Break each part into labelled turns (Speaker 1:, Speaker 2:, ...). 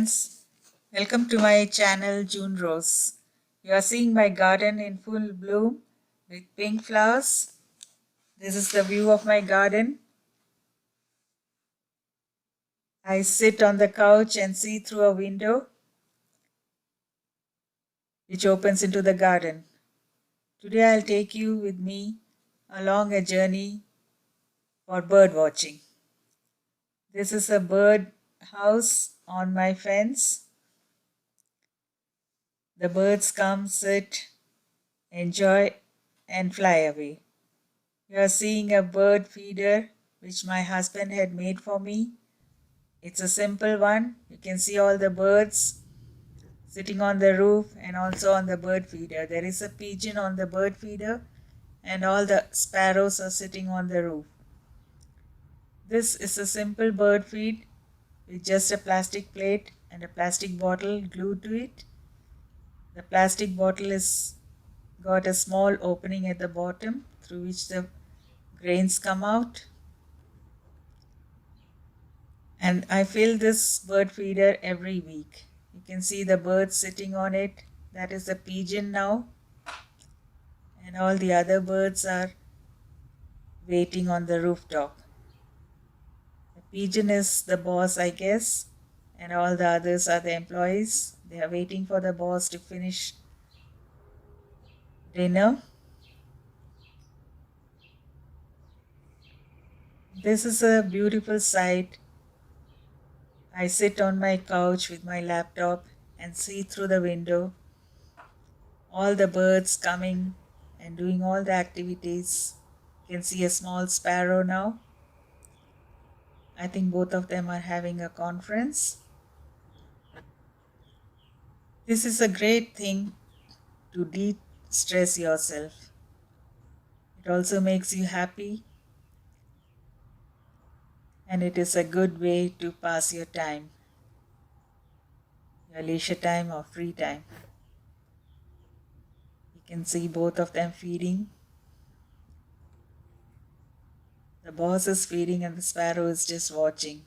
Speaker 1: friends, welcome to my channel June Rose. You are seeing my garden in full bloom with pink flowers. This is the view of my garden. I sit on the couch and see through a window which opens into the garden. Today I'll take you with me along a journey for bird watching. This is a bird house on my fence. The birds come, sit, enjoy and fly away. You are seeing a bird feeder which my husband had made for me. It's a simple one. You can see all the birds sitting on the roof and also on the bird feeder. There is a pigeon on the bird feeder and all the sparrows are sitting on the roof. This is a simple bird feed with just a plastic plate and a plastic bottle glued to it. The plastic bottle is got a small opening at the bottom through which the grains come out. And I fill this bird feeder every week. You can see the birds sitting on it. That is the pigeon now. And all the other birds are waiting on the rooftop. The pigeon is the boss, I guess, and all the others are the employees. They are waiting for the boss to finish dinner. This is a beautiful sight. I sit on my couch with my laptop and see through the window all the birds coming and doing all the activities. You can see a small sparrow now. I think both of them are having a conference. This is a great thing to de-stress yourself. It also makes you happy and it is a good way to pass your time, your leisure time or free time. You can see both of them feeding. The boss is feeding and the sparrow is just watching.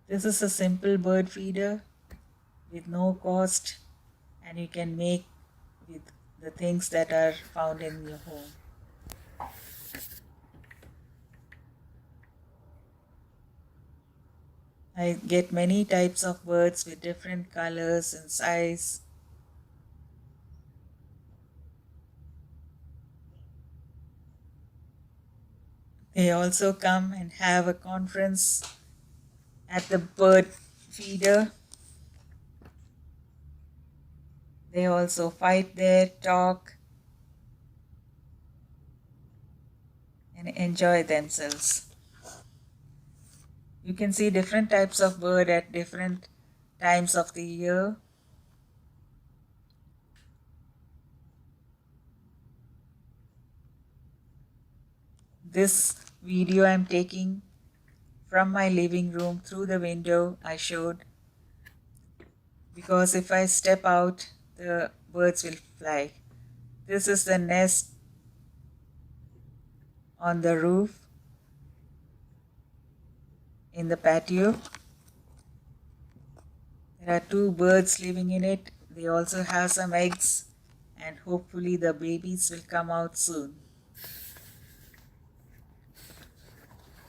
Speaker 1: This is a simple bird feeder with no cost and you can make with the things that are found in your home. I get many types of birds with different colors and size. They also come and have a conference at the bird feeder. They also fight there, talk, and enjoy themselves. You can see different types of bird at different times of the year. This video I'm taking from my living room through the window I showed, because if I step out, the birds will fly. This is the nest on the roof in the patio. There are two birds living in it. They also have some eggs and hopefully the babies will come out soon.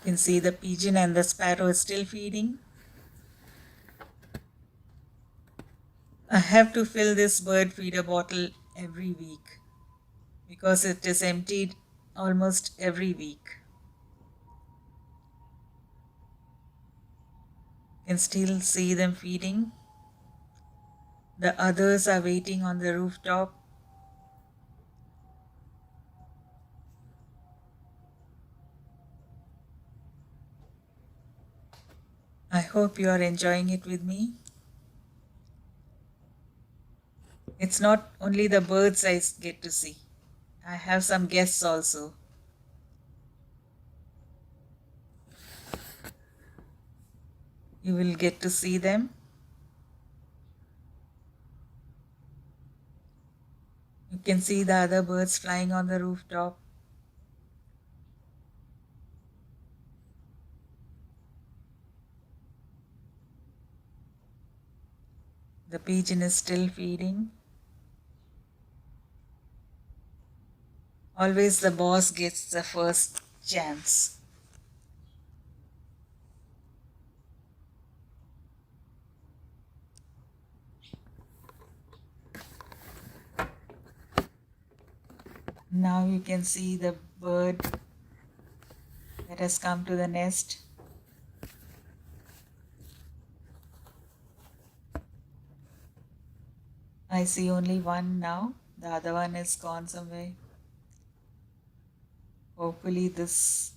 Speaker 1: You can see the pigeon and the sparrow is still feeding. I have to fill this bird feeder bottle every week because it is emptied almost every week. You can still see them feeding. The others are waiting on the rooftop. I hope you are enjoying it with me. It's not only the birds I get to see. I have some guests also. You will get to see them. You can see the other birds flying on the rooftop. pigeon is still feeding. Always the boss gets the first chance. Now you can see the bird that has come to the nest. I see only one now. The other one is gone somewhere. Hopefully this,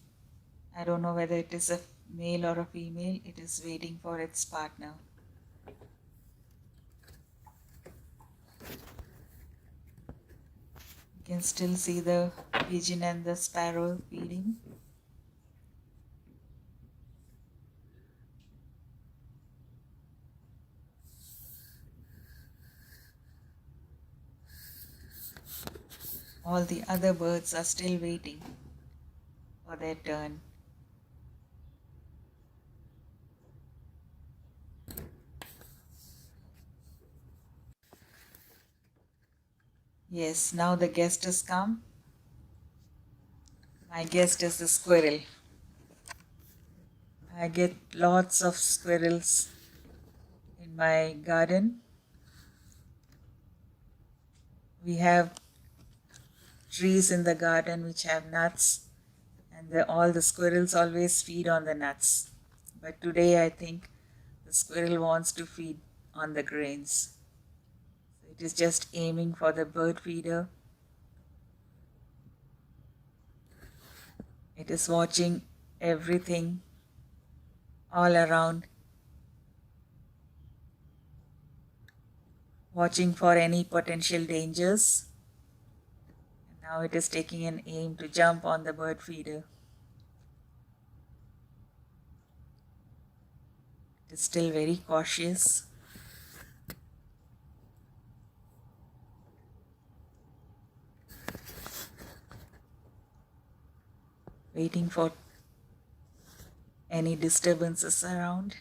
Speaker 1: I don't know whether it is a male or a female. It is waiting for its partner. You can still see the pigeon and the sparrow feeding. All the other birds are still waiting for their turn. Yes, now the guest has come. My guest is the squirrel. I get lots of squirrels in my garden. We have trees in the garden which have nuts, and all the squirrels always feed on the nuts. But today I think the squirrel wants to feed on the grains. So it is just aiming for the bird feeder. It is watching everything all around, watching for any potential dangers. And now it is taking an aim to jump on the bird feeder. It is still very cautious. Waiting for any disturbances around.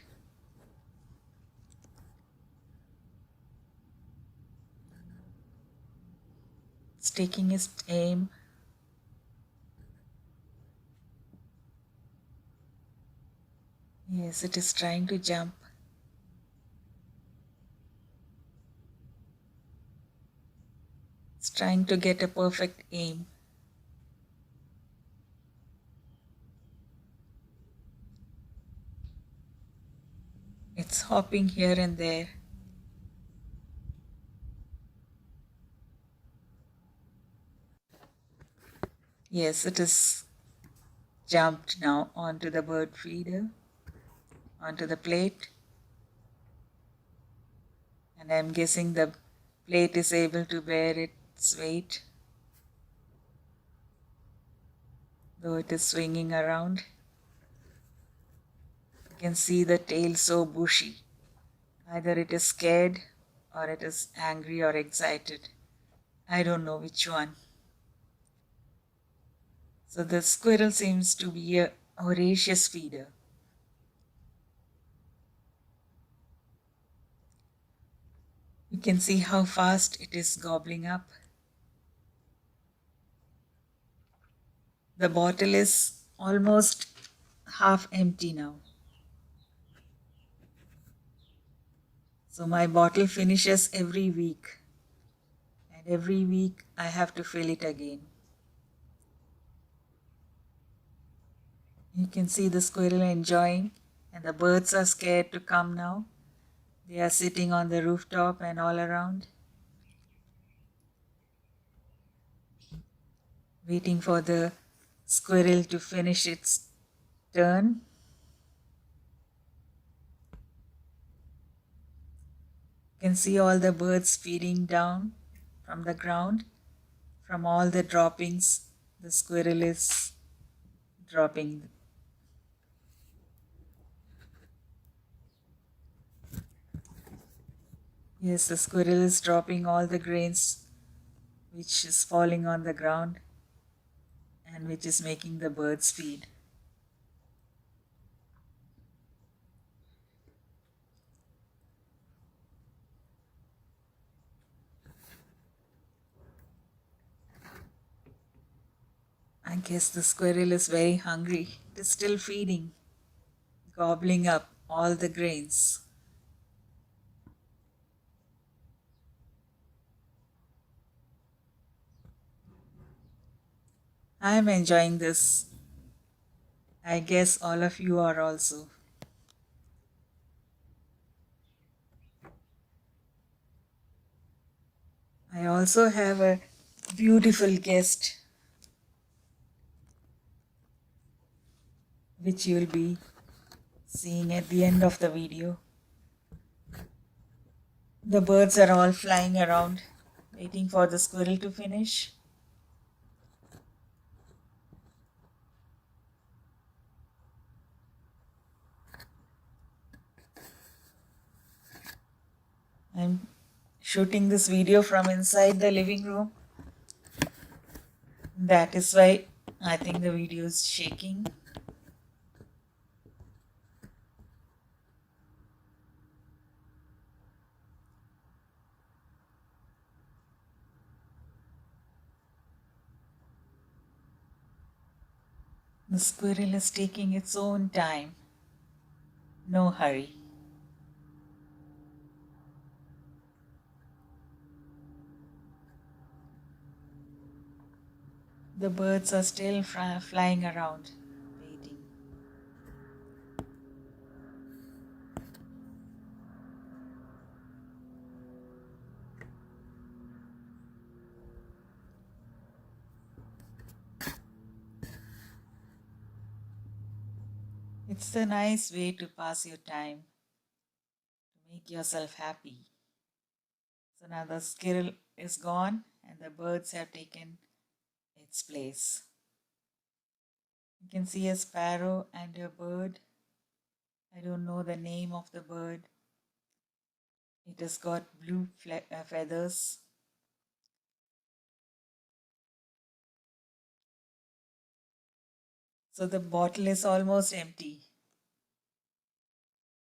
Speaker 1: It's taking its aim. Yes, it is trying to jump. It's trying to get a perfect aim. It's hopping here and there. Yes, it is jumped now onto the bird feeder, onto the plate. And I'm guessing the plate is able to bear its weight, though it is swinging around. You can see the tail so bushy. Either it is scared or it is angry or excited. I don't know which one. So the squirrel seems to be a voracious feeder. You can see how fast it is gobbling up. The bottle is almost half empty now. So my bottle finishes every week. And every week I have to fill it again. You can see the squirrel enjoying, and the birds are scared to come now. They are sitting on the rooftop and all around, waiting for the squirrel to finish its turn. You can see all the birds feeding down from the ground. From all the droppings, the squirrel is dropping. Yes, the squirrel is dropping all the grains which is falling on the ground and which is making the birds feed. I guess the squirrel is very hungry. It is still feeding, gobbling up all the grains. I am enjoying this. I guess all of you are also. I also have a beautiful guest which you will be seeing at the end of the video. The birds are all flying around, waiting for the squirrel to finish. I'm shooting this video from inside the living room. That is why I think the video is shaking. The squirrel is taking its own time. No hurry. The birds are still flying around, waiting. It's a nice way to pass your time, to make yourself happy. So now the squirrel is gone and the birds have taken its place. You can see a sparrow and a bird. I don't know the name of the bird. It has got blue feathers. So the bottle is almost empty.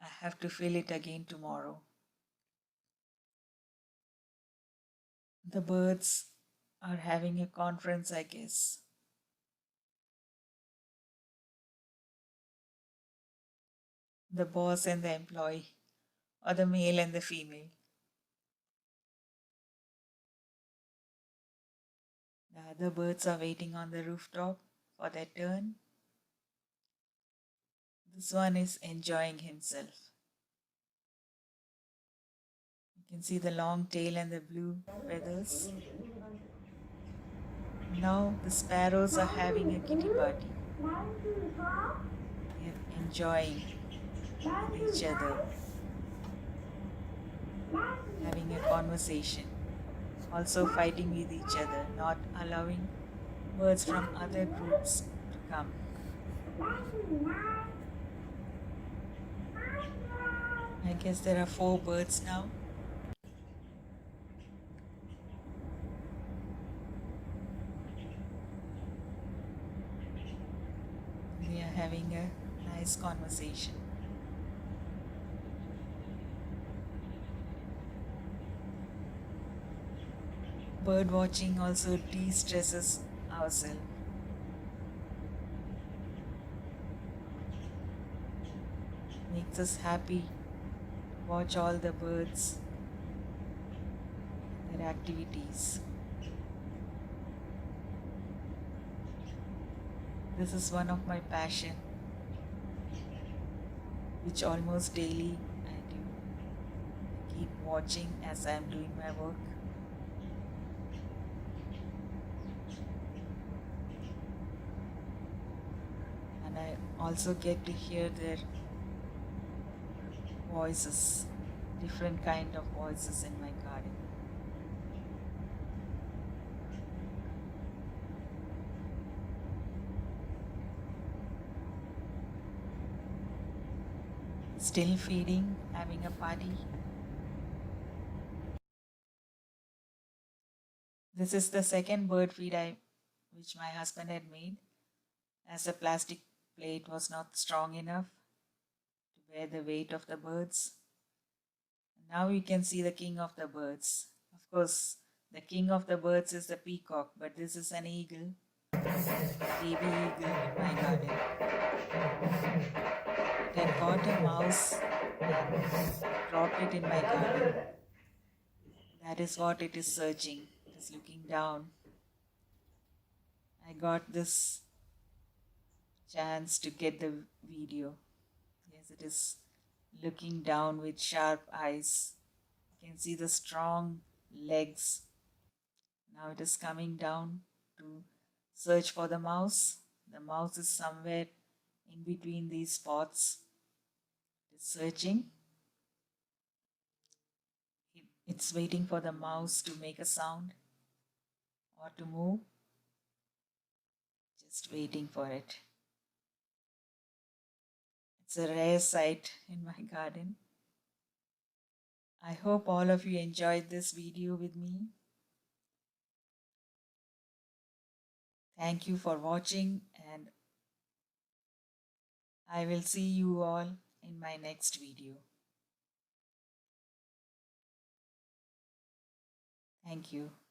Speaker 1: I have to fill it again tomorrow. The birds are having a conference, I guess. The boss and the employee, or the male and the female. The other birds are waiting on the rooftop for their turn. This one is enjoying himself. You can see the long tail and the blue feathers. Now the sparrows are having a kitty party. They are enjoying with each other, having a conversation, also fighting with each other, not allowing birds from other groups to come. I guess there are 4 birds now. They are having a nice conversation. Bird watching also de-stresses ourselves. Makes us happy to watch all the birds, their activities. This is one of my passion, which almost daily I do. I keep watching as I am doing my work. And I also get to hear their voices, different kind of voices in my garden. Still feeding, having a party. This is the second bird feed which my husband had made, as the plastic plate was not strong enough to bear the weight of the birds. Now you can see the king of the birds. Of course, the king of the birds is the peacock, but this is an eagle. baby eagle in my garden. It had caught a mouse and dropped it in my garden. That is what it is searching. It is looking down. I got this chance to get the video. Yes, it is looking down with sharp eyes. You can see the strong legs. Now it is coming down to search for the mouse. The mouse is somewhere in between these spots. It is searching. It's waiting for the mouse to make a sound or to move. Just waiting for it. It's a rare sight in my garden. I hope all of you enjoyed this video with me. Thank you for watching, and I will see you all in my next video. Thank you.